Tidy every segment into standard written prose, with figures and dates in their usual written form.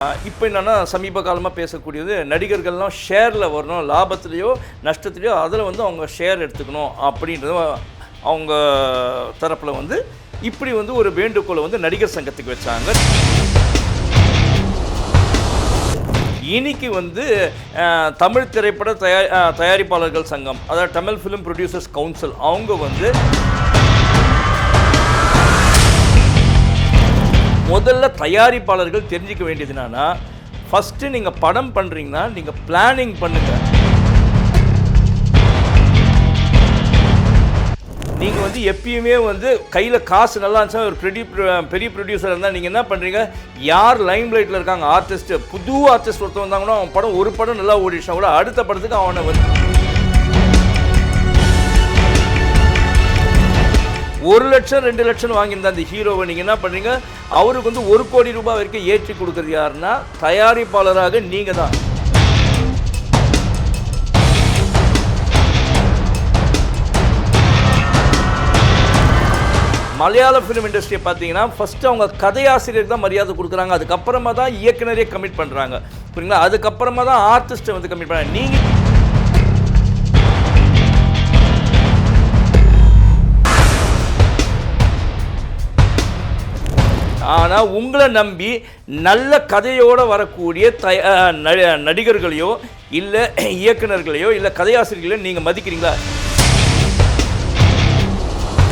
இப்போ என்னென்னா சமீப காலமாக பேசக்கூடியது நடிகர்கள்லாம் ஷேரில் வரணும், லாபத்துலேயோ நஷ்டத்துலேயோ அதில் வந்து அவங்க ஷேர் எடுத்துக்கணும் அப்படின்றது அவங்க தரப்பில் வந்து இப்படி வந்து ஒரு வேண்டுகோளை வந்து நடிகர் சங்கத்துக்கு வச்சாங்க. இன்னைக்கு வந்து தமிழ் திரைப்பட தயாரிப்பாளர்கள் சங்கம், அதாவது தமிழ் ஃபிலிம் ப்ரொடியூசர்ஸ் கவுன்சில், அவங்க வந்து முதல்ல தயாரிப்பாளர்கள் தெரிஞ்சிக்க வேண்டியது என்னன்னா, ஃபஸ்ட்டு நீங்கள் படம் பண்ணுறீங்கன்னா நீங்கள் பிளானிங் பண்ணுங்கள். நீங்கள் வந்து எப்பயுமே வந்து கையில் காசு நல்லா இருந்துச்சா ஒரு பெரிய ப்ரொடியூசர் இருந்தால் நீங்கள் என்ன பண்ணுறீங்க, யார் லைம் லைட்டில் இருக்காங்க ஆர்டிஸ்ட்டு, புது ஆர்டிஸ்ட் ஒருத்தர் வந்தாங்கன்னா அவன் படம் ஒரு படம் நல்லா ஓடிச்சா கூட அடுத்த படத்துக்கு அவனை வந்து 1 லட்சம் 2 லட்சம் வாங்கியிருந்தா அந்த ஹீரோவை நீங்கள் என்ன பண்ணுறீங்க, அவருக்கு வந்து 1 கோடி ரூபாய் வரைக்கும் ஏற்றி கொடுக்குறது யாருன்னா தயாரிப்பாளராக நீங்கள் தான். மலையாள ஃபிலிம் இண்டஸ்ட்ரியை பார்த்தீங்கன்னா ஃபஸ்ட்டு அவங்க கதையாசிரியருக்கு தான் மரியாதை கொடுக்குறாங்க, அதுக்கப்புறமா தான் இயக்குனரே கமிட் பண்ணுறாங்க, புரியுங்களா? அதுக்கப்புறமா தான் ஆர்டிஸ்ட்டை வந்து கமிட் பண்ணுறாங்க. நீங்கள் ஆனால் உங்களை நம்பி நல்ல கதையோடு வரக்கூடிய நடிகர்களையோ இல்லை இயக்குனர்களையோ இல்லை கதையாசிரியர்களையோ நீங்கள் மதிக்கிறீங்களா?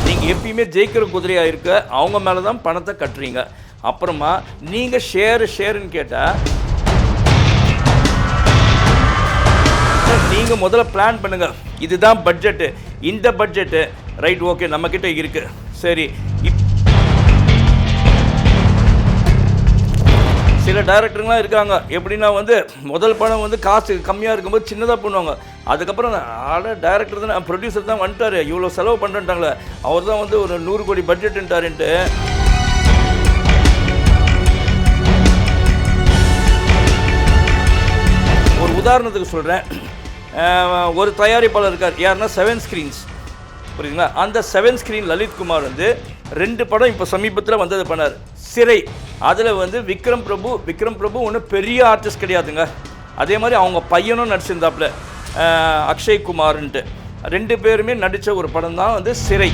நீங்கள் எப்பயுமே ஜெயிக்கிற குதிரையாக இருக்க அவங்க மேலே தான் பணத்தை கட்டுறீங்க. அப்புறமா நீங்கள் ஷேருன்னு கேட்டால் நீங்கள் முதல்ல பிளான் பண்ணுங்கள். இதுதான் பட்ஜெட்டு, இந்த பட்ஜெட்டு ரைட், ஓகே, நம்மக்கிட்ட இருக்குது, சரி. சில டைரக்டருங்களாம் இருக்காங்க, எப்படின்னா வந்து முதல் படம் வந்து காசு கம்மியாக இருக்கும்போது சின்னதாக பண்ணுவாங்க, அதுக்கப்புறம் டைரக்டர் தான் ப்ரொடியூசர் தான் வந்துட்டார், இவ்வளோ செலவு பண்ணுறாங்களே, அவர் தான் வந்து ஒரு 100 கோடி பட்ஜெட்டுன்ட்டாருன்ட்டு ஒரு உதாரணத்துக்கு சொல்கிறேன். ஒரு தயாரிப்பாளர் இருக்கார், யாருன்னா 7 ஸ்க்ரீன்ஸ், புரியுதுங்களா? அந்த 7 ஸ்க்ரீன் லலித் குமார் வந்து 2 படம் இப்போ சமீபத்தில் வந்தது பண்ணார், சிறை. அதில் வந்து விக்ரம் பிரபு ஒன்றும் பெரிய ஆர்டிஸ்ட் கிடையாதுங்க, அதே மாதிரி அவங்க பையனும் நடிச்சிருந்தாப்புல அக்ஷய் குமார்ன்ட்டு, 2 பேருமே நடித்த ஒரு படம் தான் வந்து சிறை.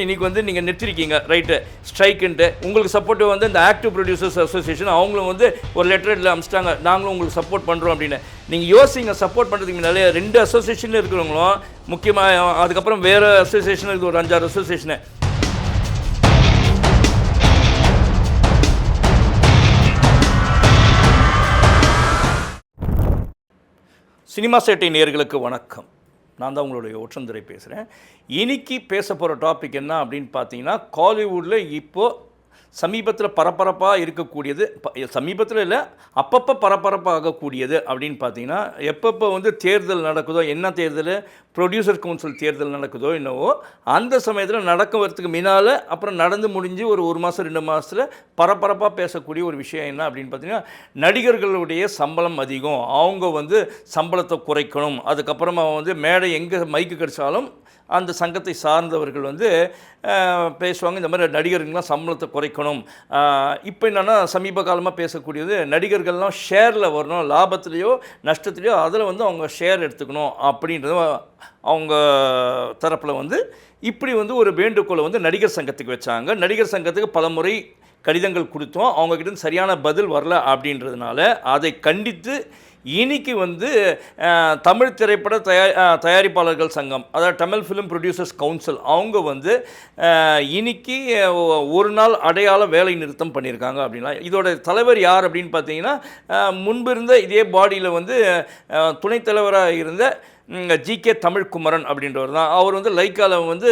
இன்றைக்கி வந்து நீங்கள் நிறுத்திருக்கீங்க, ரைட்டு, ஸ்ட்ரைக்குன்ட்டு. உங்களுக்கு சப்போர்ட்டிவ் வந்து இந்த ஆக்டிவ் ப்ரொடியூசர்ஸ் அசோசியேஷன் அவங்களும் வந்து ஒரு லெட்டரில் அனுப்பிச்சிட்டாங்க, நாங்களும் உங்களுக்கு சப்போர்ட் பண்ணுறோம் அப்படின்னு. நீங்கள் யோசிங்க, சப்போர்ட் பண்ணுறதுக்கு முன்னாலே 2 அசோசியேஷனில் இருக்கிறவங்களும் முக்கியமாக, அதுக்கப்புறம் வேறு அசோசியேஷன் இருக்குது ஒரு 5-6 அசோசியேஷனு. சினிமா சேட்டை நேயர்களுக்கு வணக்கம். நான் தான் உங்களுடைய ஒற்றந்துரை பேசுகிறேன். இன்றைக்கி பேச போகிற டாபிக் என்ன அப்படின்னு பார்த்தீங்கன்னா, காலிவுட்டில் இப்போது சமீபத்தில் பரபரப்பாக இருக்கக்கூடியது, சமீபத்தில் இல்லை அப்பப்போ பரபரப்பாக ஆகக்கூடியது அப்படின்னு பார்த்தீங்கன்னா, எப்பப்போ வந்து தேர்தல் நடக்குதோ, என்ன தேர்தல், ப்ரொடியூசர் கவுன்சில் தேர்தல் நடக்குதோ என்னவோ அந்த சமயத்தில் வரத்துக்கு முன்னால் அப்புறம் நடந்து முடிஞ்சு ஒரு மாதம் 2 மாதத்தில் பரபரப்பாக பேசக்கூடிய ஒரு விஷயம் என்ன அப்படின்னு பார்த்தீங்கன்னா, நடிகர்களுடைய சம்பளம் அதிகம், அவங்க வந்து சம்பளத்தை குறைக்கணும், அதுக்கப்புறமா வந்து மேடை எங்கே மைக்கு கிடைச்சாலும் அந்த சங்கத்தை சார்ந்தவர்கள் வந்து பேசுவாங்க, இந்த மாதிரி நடிகர்கள்லாம் சம்பளத்தை குறைக்கணும். இப்போ என்னென்னா சமீப காலமாக பேசக்கூடியது நடிகர்கள்லாம் ஷேரில் வரணும், லாபத்துலேயோ நஷ்டத்துலேயோ அதில் வந்து அவங்க ஷேர் எடுத்துக்கணும் அப்படின்றது அவங்க தரப்பில் வந்து இப்படி வந்து ஒரு வேண்டுகோளை வந்து நடிகர் சங்கத்துக்கு வச்சாங்க. நடிகர் சங்கத்துக்கு பல முறை கடிதங்கள் கொடுத்தோம், அவங்கக்கிட்ட சரியான பதில் வரல அப்படின்றதுனால அதை கண்டித்து இன்னைக்கு வந்து தமிழ் திரைப்பட தயாரிப்பாளர்கள் சங்கம், அதாவது தமிழ் ஃபிலிம் ப்ரொடியூசர்ஸ் கவுன்சில், அவங்க வந்து இன்னைக்கு ஒரு நாள் அடையாள வேலை நிறுத்தம் பண்ணியிருக்காங்க அப்படின்னா. இதோட தலைவர் யார் அப்படின்னு பார்த்தீங்கன்னா, முன்பு இருந்த இதே பாடியில் வந்து துணைத் தலைவராக இருந்த ஜிகே தமிழ்குமரன் அப்படின்றவர் தான். அவர் வந்து லைக்காவில் வந்து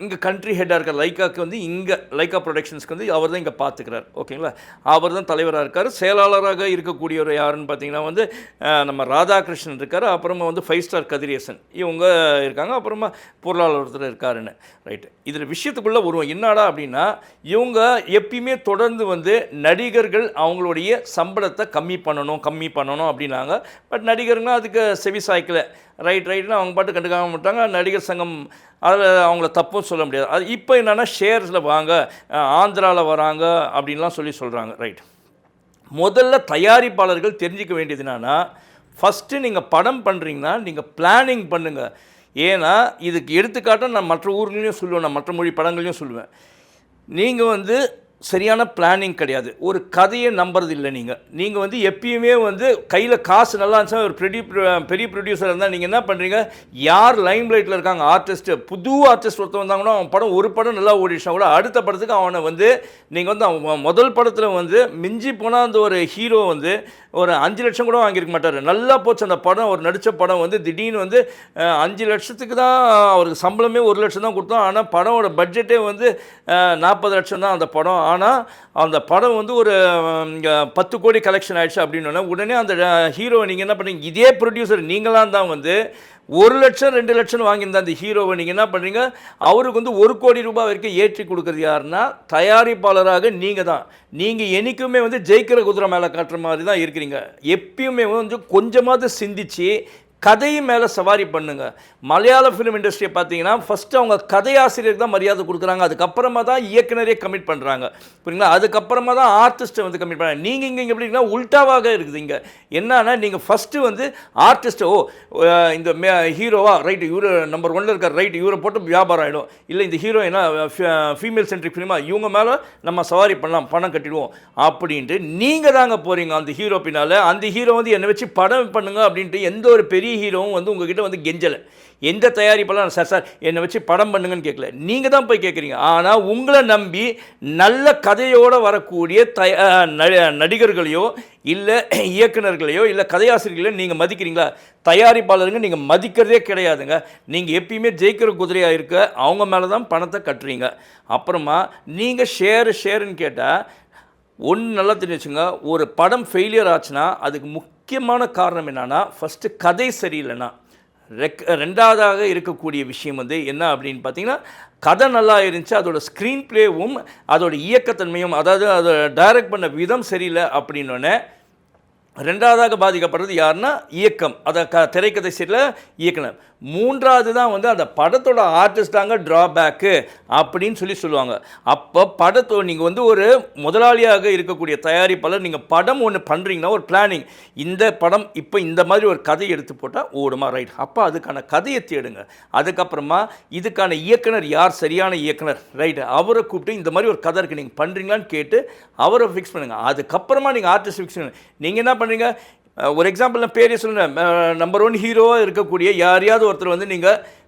இங்கே கண்ட்ரி ஹெட்டாக இருக்கார், லைக்காவுக்கு வந்து இங்கே லைக்கா ப்ரொடக்ஷன்ஸ்க்கு வந்து அவர் தான் இங்கே பார்த்துக்கிறார், ஓகேங்களா? அவர் தான் தலைவராக இருக்கார். செயலாளராக இருக்கக்கூடியவர் யாருன்னு பார்த்தீங்கன்னா வந்து நம்ம ராதாகிருஷ்ணன் இருக்கார், அப்புறமா வந்து 5 ஸ்டார் கதிரேசன் இவங்க இருக்காங்க, அப்புறமா பொருளாளர் ஒருத்தர் இருக்காருன்னு, ரைட்டு. இதில் விஷயத்துக்குள்ளே வருவோம். என்னடா அப்படின்னா, இவங்க எப்பயுமே தொடர்ந்து வந்து நடிகர்கள் அவங்களுடைய சம்பளத்தை கம்மி பண்ணணும் அப்படின்னாங்க. பட் நடிகர்கள்லாம் அதுக்கு செவி சாய்க்கலை. ரைட்னு அவங்க பாட்டு கண்டுக்காம விட்டாங்க. நடிகர் சங்கம் அதில் அவங்கள தப்பும் சொல்ல முடியாது. அது இப்போ என்னென்னா ஷேர்ஸில் வாங்க, ஆந்திராவில் வராங்க அப்படின்லாம் சொல்கிறாங்க. ரைட், முதல்ல தயாரிப்பாளர்கள் தெரிஞ்சிக்க வேண்டியது என்னென்னா, ஃபஸ்ட்டு நீங்கள் படம் பண்ணுறீங்கன்னா நீங்கள் பிளானிங் பண்ணுங்கள். ஏன்னா இதுக்கு எடுத்துக்காட்ட நான் மற்ற ஊர்களையும் சொல்லுவேன், நான் மற்ற மொழி படங்களையும் சொல்லுவேன். நீங்கள் வந்து சரியான பிளானிங் கிடையாது, ஒரு கதையை நம்புறது இல்லை. நீங்கள் வந்து எப்பயுமே வந்து கையில் காசு நல்லா இருந்துச்சா ஒரு பெரிய ப்ரொடியூசர் இருந்தால் நீங்கள் என்ன பண்ணுறீங்க, யார் லைம் லைட்டில் இருக்காங்க ஆர்டிஸ்ட்டு, புது ஆர்டிஸ்ட் ஒருத்தர் வந்தாங்கன்னா அவன் படம் ஒரு படம் நல்லா ஓடிச்சா கூட அடுத்த படத்துக்கு அவனை வந்து நீங்கள் வந்து அவன் முதல் படத்தில் வந்து மிஞ்சி போனால் அந்த ஒரு ஹீரோ வந்து ஒரு 5 லட்சம் கூட வாங்கியிருக்க மாட்டார். நல்லா போச்சு அந்த படம், ஒரு நடித்த படம் வந்து திடீர்னு வந்து 5 லட்சத்துக்கு தான் அவருக்கு சம்பளமே 1 லட்சம் தான் கொடுத்தோம். ஆனால் படமோட பட்ஜெட்டே வந்து 40 லட்சம் தான் அந்த படம். ஆனால் அந்த படம் வந்து ஒரு 10 கோடி கலெக்ஷன் ஆயிடுச்சு அப்படின்னா உடனே அந்த ஹீரோவை நீங்கள் என்ன பண்ணுறீங்க, இதே ப்ரொடியூசர் நீங்களாம் தான் வந்து 1 லட்சம் 2 லட்சம் வாங்கியிருந்த அந்த ஹீரோவை நீங்கள் என்ன பண்ணுறீங்க, அவருக்கு வந்து 1 கோடி ரூபாய் வரைக்கும் ஏற்றி கொடுக்குறது யாருன்னா தயாரிப்பாளராக நீங்கள் தான். நீங்கள் என்றைக்குமே வந்து ஜெயிக்கிற குதிரை மேலே காட்டுற மாதிரி தான் இருக்கிறீங்க. எப்பயுமே வந்து கொஞ்சமாவது சிந்திச்சு கதை மேலே சவாரி பண்ணுங்க. மலையாள ஃபிலிம் இண்டஸ்ட்ரியை பார்த்தீங்கன்னா ஃபஸ்ட்டு அவங்க கதையாசிரியருக்கு தான் மரியாதை கொடுக்குறாங்க, அதுக்கப்புறமா தான் இயக்குனரே கமிட் பண்ணுறாங்க. புரியுங்களா? அதுக்கப்புறமா தான் ஆர்டிஸ்ட்டை வந்து கமிட் பண்ணுறாங்க. நீங்கள் இங்கே எப்படின்னா உல்ட்டாவாக இருக்குது. இங்கே என்னன்னா நீங்கள் ஃபஸ்ட்டு வந்து ஆர்டிஸ்ட்டை இந்த ஹீரோவா ரைட்டு இவரு நம்பர் 1ல் இருக்கார், ரைட்டு இவரை போட்டு வியாபாரம் ஆகிடும். இல்லை இந்த ஹீரோயினா ஃபீமேல் சென்ட்ரிக் ஃபிலிமா, இவங்க மேலே நம்ம சவாரி பண்ணலாம், பணம் கட்டிடுவோம் அப்படின்ட்டு நீங்கள் தாங்க போகிறீங்க அந்த ஹீரோ பின்னால். அந்த ஹீரோ வந்து என்னை வச்சு படம் பண்ணுங்க அப்படின்ட்டு எந்த ஒரு பெரிய ஹீரோவும் வந்து உங்ககிட்ட வந்து கெஞ்சலை. எந்த தயாரிப்பெல்லாம் சார் என்னை வச்சு படம் பண்ணுங்கன்னு கேட்கல, நீங்கள் தான் போய் கேட்குறீங்க. ஆனால் உங்களை நம்பி நல்ல கதையோடு வரக்கூடிய நடிகர்களையோ இல்லை இயக்குநர்களையோ இல்லை கதையாசிரியர்களையோ நீங்கள் மதிக்கிறீங்களா? தயாரிப்பாளருங்க நீங்கள் மதிக்கிறதே கிடையாதுங்க. நீங்கள் எப்பயுமே ஜெயிக்கிற குதிரையாக இருக்க அவங்க மேலே தான் பணத்தை கட்டுறீங்க. அப்புறமா நீங்கள் ஷேருன்னு கேட்டால் ஒன்று நல்லா தெரிஞ்சு வச்சுங்க, ஒரு படம் ஃபெயிலியர் ஆச்சுன்னா அதுக்கு முக்கியமான காரணம் என்னென்னா ஃபஸ்ட்டு கதை சரியில்லைன்னா, ரெண்டாவதாக இருக்கக்கூடிய விஷயம் வந்து என்ன அப்படின்னு பார்த்தீங்கன்னா கதை நல்லா இருந்துச்சு, அதோட ஸ்க்ரீன் ப்ளேவும் அதோட இயக்கத்தன்மையும், அதாவது அதை டைரக்ட் பண்ண விதம் சரியில்லை அப்படின்னோடனே ரெண்டாவதாக பாதிக்கப்படுறது யாருன்னா இயக்கம், அதை திரைக்கதை சரியில் இயக்குனர். மூன்றாவது தான் வந்து அந்த படத்தோட ஆர்டிஸ்ட் தாங்க ட்ராபேக்கு அப்படின்னு சொல்லுவாங்க. அப்போ படத்தோ நீங்கள் வந்து ஒரு முதலாளியாக இருக்கக்கூடிய தயாரிப்பாளர் நீங்கள் படம் ஒன்று பண்ணுறீங்கன்னா ஒரு பிளானிங், இந்த படம் இப்போ இந்த மாதிரி ஒரு கதை எடுத்து போட்டால் ஓடுமா, ரைட், அப்போ அதுக்கான கதையை தேடுங்க. அதுக்கப்புறமா இதுக்கான இயக்குனர் யார் சரியான இயக்குனர், ரைட், அவரை கூப்பிட்டு இந்த மாதிரி ஒரு கதை இருக்குது நீங்கள் பண்ணுறீங்களான்னு கேட்டு அவரை ஃபிக்ஸ் பண்ணுங்கள். அதுக்கப்புறமா நீங்கள் ஆர்டிஸ்ட் ஃபிக்ஸ் பண்ணுங்கள். நீங்கள் என்ன பண்ணுறீங்க, ஒரு எக்ஸாம்பிள் நான் பேரே சொல்லுங்கள், நம்பர் 1 ஹீரோவாக இருக்கக்கூடிய யாரையாவது ஒருத்தர் வந்து நீங்கள்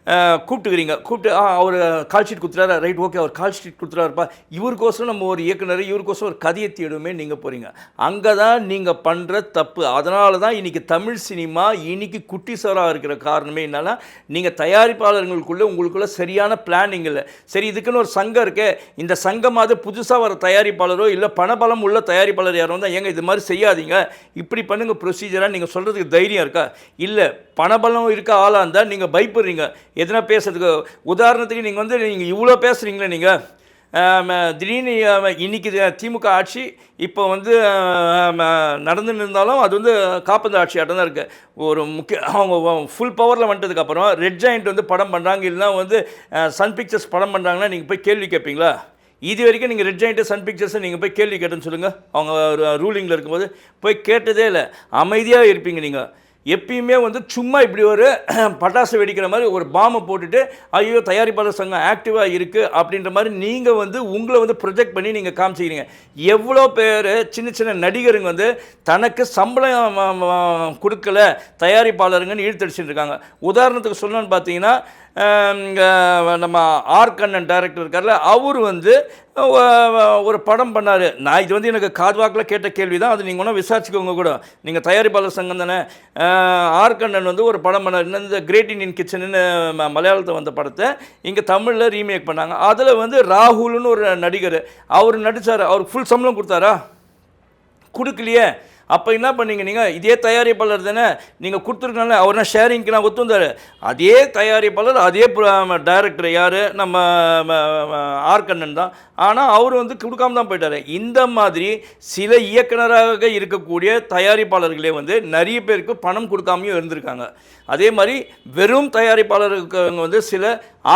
கூப்பிட்டு அவர் கால் ஷீட் கொடுத்துறாரு, ரைட் ஓகே அவர் கால் ஷீட் கொடுத்துறாருப்பா, இவருக்கோசரம் நம்ம ஒரு இயக்குனர், இவருக்கோசரம் ஒரு கதையை தேடுமே நீங்கள் போகிறீங்க. அங்கே தான் நீங்கள் பண்ணுற தப்பு. அதனால தான் இன்றைக்கி தமிழ் சினிமா இன்றைக்கி குட்டிசவராக இருக்கிற காரணமே என்னன்னா, நீங்கள் தயாரிப்பாளர்களுக்குள்ளே உங்களுக்குள்ள சரியான பிளானிங் இல்லை. சரி இதுக்குன்னு ஒரு சங்கம் இருக்கே, இந்த சங்கமாவது புதுசாக வர தயாரிப்பாளரோ இல்லை பணபலம் உள்ள தயாரிப்பாளர் யாரும் தான் ஏங்க இது மாதிரி செய்யாதீங்க, இப்படி பண்ணுங்கள் ப்ரொசீஜராக நீங்கள் சொல்கிறதுக்கு தைரியம் இருக்கா? இல்லை, பணபலம் இருக்க ஆளாக இருந்தால் நீங்கள் பயப்படுறீங்க எதனா பேசுறதுக்கு. உதாரணத்துக்கு நீங்கள் வந்து நீங்கள் இவ்வளோ பேசுகிறீங்களே, நீங்கள் திடீர்னு இன்றைக்கி திமுக ஆட்சி இப்போ வந்து நடந்துன்னு இருந்தாலும் அது வந்து காப்பந்து ஆட்சி ஆட்டம் தான் இருக்குது. ஒரு அவங்க ஃபுல் பவரில் வந்துட்டதுக்கப்புறம் ரெட் ஜாயிண்ட் வந்து படம் பண்ணுறாங்க, இல்லைனா வந்து சன் பிக்சர்ஸ் படம் பண்ணுறாங்கன்னா நீங்கள் போய் கேள்வி கேட்பீங்களா? இது வரைக்கும் நீங்கள் ரெட் ஜாயிண்ட்டு சன் பிக்சர்ஸை நீங்கள் போய் கேள்வி கேட்டேன்னு சொல்லுங்கள். அவங்க ரூலிங்கில் இருக்கும்போது போய் கேட்டதே இல்லை, அமைதியாக இருப்பீங்க. நீங்கள் எப்பயுமே வந்து சும்மா இப்படி ஒரு பட்டாசு வெடிக்கிற மாதிரி ஒரு பாம்பை போட்டுட்டு ஐயோ தயாரிப்பாளர் சங்கம் ஆக்டிவாக இருக்குது அப்படின்ற மாதிரி நீங்கள் வந்து உங்களை வந்து ப்ரொஜெக்ட் பண்ணி நீங்கள் காமிச்சிக்கிறீங்க. எவ்வளோ பேர் சின்ன சின்ன நடிகருங்க வந்து தனக்கு சம்பளம் கொடுக்கல தயாரிப்பாளருங்கன்னு இழுத்தடிச்சுட்டு இருக்காங்க. உதாரணத்துக்கு சொல்லணும்னு பார்த்தீங்கன்னா நம்ம ஆர் கண்ணன் டைரக்டர் இருக்கார்ல, அவர் வந்து ஒரு படம் பண்ணார். நான் இது வந்து எனக்கு காதுவாக்கில் கேட்ட கேள்வி தான், அது நீங்கள் ஒன்றும் விசாரிச்சுக்கோங்க கூட, நீங்கள் தயாரிப்பாளர் சங்கம் தானே. ஆர் கண்ணன் வந்து ஒரு படம் பண்ணார், இந்த கிரேட் இண்டியன் கிச்சன்னு மலையாளத்தில் வந்த படத்தை இங்கே தமிழில் ரீமேக் பண்ணாங்க. அதில் வந்து ராகுல்னு ஒரு நடிகர் அவர் நடித்தார். அவருக்கு ஃபுல் சம்பளம் கொடுத்தாரா? கொடுக்கலையே. அப்போ என்ன பண்ணீங்க நீங்கள்? இதே தயாரிப்பாளர் தானே நீங்கள் கொடுத்துருக்கனால அவர் நான் ஷேரிங்க்கு நான் ஒத்துந்தார். அதே தயாரிப்பாளர் அதே டைரக்டர் யார்? நம்ம ஆர் கண்ணன் தான். ஆனால் அவர் வந்து கொடுக்காம தான் போயிட்டார். இந்த மாதிரி சில இயக்குனராக இருக்கக்கூடிய தயாரிப்பாளர்களே வந்து நிறைய பேருக்கு பணம் கொடுக்காமையும் இருந்திருக்காங்க. அதே மாதிரி வெறும் தயாரிப்பாளருக்கு வந்து சில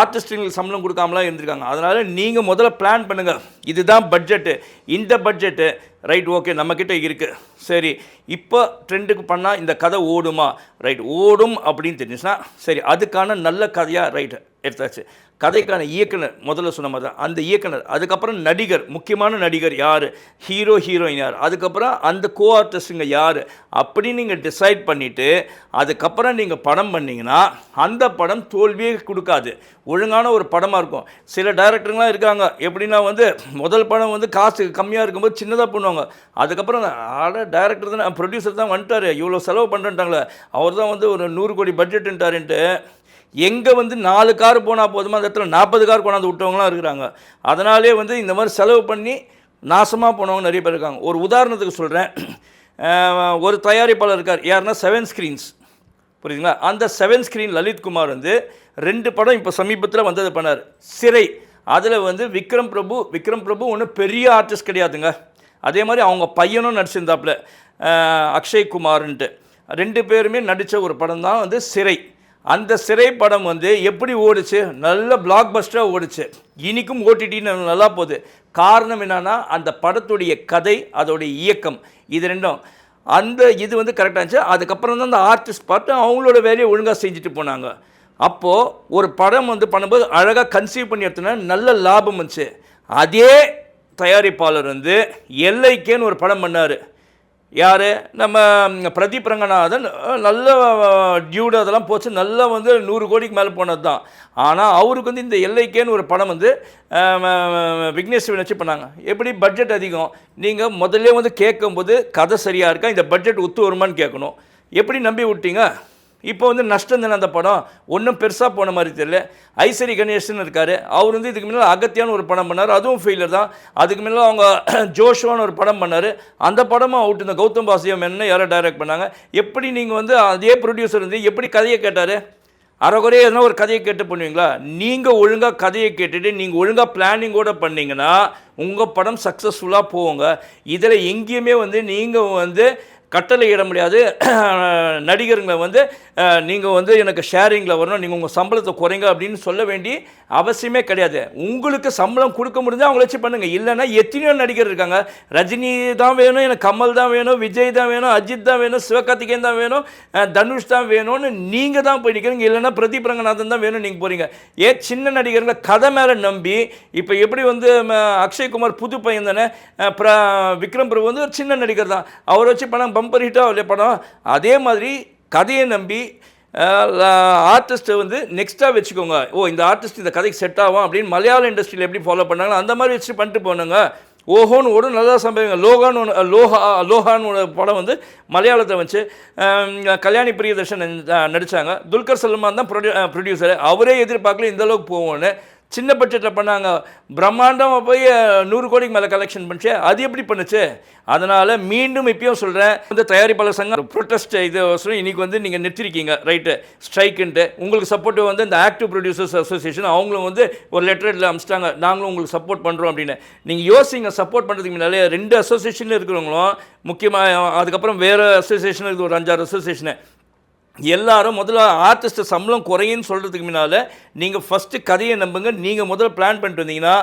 ஆர்டிஸ்ட்டுங்களுக்கு சம்பளம் கொடுக்காமலாம் இருந்திருக்காங்க. அதனால் நீங்கள் முதல்ல பிளான் பண்ணுங்கள். இதுதான் பட்ஜெட்டு, இந்த பட்ஜெட்டு ரைட், ஓகே நம்மக்கிட்ட இருக்குது, சரி இப்போ ட்ரெண்டுக்கு பண்ணால் இந்த கதை ஓடுமா? ரைட், ஓடும் அப்படின்னு தெரிஞ்சுச்சுன்னா சரி, அதுக்கான நல்ல கதையாக ரைட் எடுத்தாச்சு. கதைக்கான இயக்குனர் முதல்ல சொன்ன மாதிரி தான், அந்த இயக்குனர், அதுக்கப்புறம் நடிகர், முக்கியமான நடிகர் யார், ஹீரோ ஹீரோயின் யார், அதுக்கப்புறம் அந்த கோ ஆர்டிஸ்ட்டுங்க யார், அப்படி நீங்கள் டிசைட் பண்ணிவிட்டு அதுக்கப்புறம் நீங்கள் படம் பண்ணிங்கன்னா அந்த படம் தோல்வியே கொடுக்காது, ஒழுங்கான ஒரு படமாக இருக்கும். சில டைரக்டருங்களாம் இருக்காங்க, எப்படின்னா வந்து முதல் படம் வந்து காசு கம்மியாக இருக்கும்போது சின்னதாக பண்ணுவாங்க. அதுக்கப்புறம் டைரக்டர் தான் ப்ரொடியூசர் தான் வந்துட்டார், இவ்வளோ செலவு பண்ணுறாங்களே, அவர் தான் வந்து ஒரு 100 கோடி பட்ஜெட்டுன்ட்டாருன்ட்டு எங்கே வந்து 4 கார் போனால் போதுமா அந்த இடத்துல 40 கார் கொண்டாந்து விட்டவங்களாம் இருக்கிறாங்க. அதனாலே வந்து இந்த மாதிரி செலவு பண்ணி நாசமாக போனவங்க நிறைய பேர் இருக்காங்க. ஒரு உதாரணத்துக்கு சொல்கிறேன், ஒரு தயாரிப்பாளர் இருக்கார், யாருன்னா 7 ஸ்க்ரீன்ஸ், புரியுதுங்களா? அந்த 7 ஸ்க்ரீன் லலித்குமார் வந்து 2 படம் இப்போ சமீபத்தில் வந்தது பண்ணார். சிறை, அதில் வந்து விக்ரம் பிரபு ஒன்றும் பெரிய ஆர்டிஸ்ட் கிடையாதுங்க. அதே மாதிரி அவங்க பையனும் நடிச்சிருந்தாப்புல, அக்ஷய் குமார்ன்ட்டு, 2 பேருமே நடித்த ஒரு படம் தான் வந்து சிறை. அந்த சிறை படம் வந்து எப்படி ஓடிச்சு? நல்ல பிளாக் பஸ்டராக ஓடிச்சு. இன்றைக்கும் ஓடிடின்னு நல்லா போகுது. காரணம் என்னன்னா அந்த படத்துடைய கதை, அதோடைய இயக்கம், இது ரெண்டும் இது வந்து கரெக்டாக இருந்துச்சு. அதுக்கப்புறம் தான் அந்த ஆர்டிஸ்ட் பார்த்து அவங்களோட வேலையை ஒழுங்காக செஞ்சுட்டு போனாங்க. அப்போது ஒரு படம் வந்து பண்ணும்போது அழகாக கன்சீவ் பண்ணி எடுத்தோன்னா நல்ல லாபம் வந்துச்சு. அதே தயாரிப்பாளர் வந்து எல்ஐகேன்னு ஒரு படம் பண்ணார். யார்? நம்ம பிரதீப் ரங்கநாதன். நல்ல டியூடு அதெல்லாம் போச்சு, நல்லா வந்து 100 கோடிக்கு மேலே போனது தான். ஆனால் அவருக்கு வந்து இந்த எல்ஐகேன்னு ஒரு படம் வந்து விக்னேஷ் வச்சு பண்ணாங்க. எப்படி? பட்ஜெட் அதிகம். நீங்கள் முதல்ல வந்து கேட்கும்போது கதை சரியாக இருக்கா, இந்த பட்ஜெட் ஒத்து வருமானு கேட்கணும். எப்படி நம்பி விட்டீங்க? இப்போ வந்து நஷ்டம் தானே அந்த படம், ஒன்றும் பெருசாக போன மாதிரி தெரியல. ஐஸ்வரி கணேசன் இருக்கார், அவர் வந்து இதுக்கு முன்னால் அகத்தியான்னு ஒரு படம் பண்ணார், அதுவும் ஃபெயிலர் தான். அதுக்கு முன்னால் அவங்க ஜோஷுவான்னு ஒரு படம் பண்ணார், அந்த படமும் அவுட். இந்த கௌதம் வாசுதேவ் என்ன யாரை டைரக்ட் பண்ணாங்க? எப்படி நீங்கள் வந்து அதே ப்ரொடியூசர் வந்து எப்படி கதையை கேட்டார்? அரைக்குறையே எதனா ஒரு கதையை கேட்டு பண்ணுவீங்களா? நீங்கள் ஒழுங்காக கதையை கேட்டுட்டு நீங்கள் ஒழுங்காக பிளானிங்கோடு பண்ணிங்கன்னா உங்கள் படம் சக்ஸஸ்ஃபுல்லாக போவோங்க. இதில் எங்கேயுமே வந்து நீங்கள் வந்து கட்டளை இட முடியாது. நடிகருங்களை வந்து நீங்கள் வந்து எனக்கு ஷேரிங்கில் வரணும், நீங்கள் உங்கள் சம்பளத்தை குறைங்க அப்படின்னு சொல்ல வேண்டிய அவசியமே கிடையாது. உங்களுக்கு சம்பளம் கொடுக்க முடிஞ்சால் அவங்கள வச்சு பண்ணுங்கள். இல்லைன்னா எத்தனையோ நடிகர் இருக்காங்க, ரஜினி தான் வேணும், எனக்கு கமல் தான் வேணும், விஜய் தான் வேணும், அஜித் தான் வேணும், சிவகார்த்திகேயன் தான் வேணும், தனுஷ் தான் வேணும்னு நீங்கள் தான் போய் நிற்கிறீங்க. இல்லைன்னா பிரதீப் ரங்கநாதன் தான் வேணும் நீங்கள் போகிறீங்க. சின்ன நடிகர்களை கதை மேலே நம்பி, இப்போ எப்படி வந்து அக்ஷய்குமார் புது பையன் தானே, விக்ரம் பிரபு வந்து ஒரு சின்ன நடிகர் தான், அவரை வச்சு பணம் பம்பர் ஹிட்டாக இல்லையா படம். அதே மாதிரி கதையை நம்பி ஆர்டிஸ்ட்டை வந்து நெக்ஸ்ட்டாக வச்சுக்கோங்க. இந்த ஆர்டிஸ்ட் இந்த கதைக்கு செட் ஆகும் அப்படின்னு மலையாள இண்டஸ்ட்ரியில் எப்படி ஃபாலோ பண்ணாங்களோ அந்த மாதிரி வச்சு பண்ணிட்டு போனாங்க. ஓஹோன்னு ஓடும், நல்லா சம்பவிங்க. லோகான்னு படம் வந்து மலையாளத்தை வச்சு கல்யாணி பிரியதர்ஷன் நடித்தாங்க. துல்கர் சல்மான் தான் ப்ரொடியூசர். அவரே எதிர்பார்க்கல இந்த அளவுக்கு போவோன்னு. சின்ன பட்ஜெட்டில் பண்ணாங்க, பிரம்மாண்டமாக போய் 100 கோடிக்கு மேலே கலெக்ஷன் பண்ணிச்சு. அது எப்படி பண்ணுச்சு? அதனால் மீண்டும் இப்பயும் சொல்கிறேன், வந்து தயாரிப்பாளர் சங்கம் ப்ரொட்டஸ்ட் இது இன்றைக்கி வந்து நீங்கள் நிறுத்திருக்கீங்க ரைட்டு, ஸ்ட்ரைக்குன்ட்டு. உங்களுக்கு சப்போர்ட் வந்து இந்த ஆக்டிவ் ப்ரொடியூசர்ஸ் அசோசியேஷன் அவங்களும் வந்து ஒரு லெட்டரில் அனுப்பிச்சிட்டாங்க, நாங்களும் உங்களுக்கு சப்போர்ட் பண்ணுறோம் அப்படின்னு. நீங்கள் யோசிங்க, சப்போர்ட் பண்ணுறதுக்கு முன்னாலே 2 அசோசியேஷனில் இருக்கிறவங்களும் முக்கியமாக, அதுக்கப்புறம் வேறு அசோசியேஷன் இருக்குது ஒரு 5-6 அசோசியேஷனு, எல்லாரும் முதல்ல ஆர்டிஸ்ட்டு சம்பளம் குறையுன்னு சொல்கிறதுக்கு முன்னால் நீங்கள் ஃபஸ்ட்டு கதையை நம்புங்க. நீங்கள் முதல்ல பிளான் பண்ணிட்டு வந்தீங்கன்னா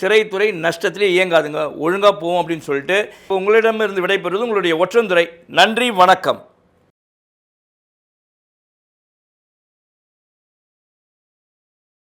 திரைத்துறை நஷ்டத்திலே இயங்காதுங்க, ஒழுங்காக போவோம் அப்படின்னு சொல்லிட்டு உங்களிடமிருந்து விடைபெறுவது உங்களுடைய ஒற்றந்துரை. நன்றி, வணக்கம்.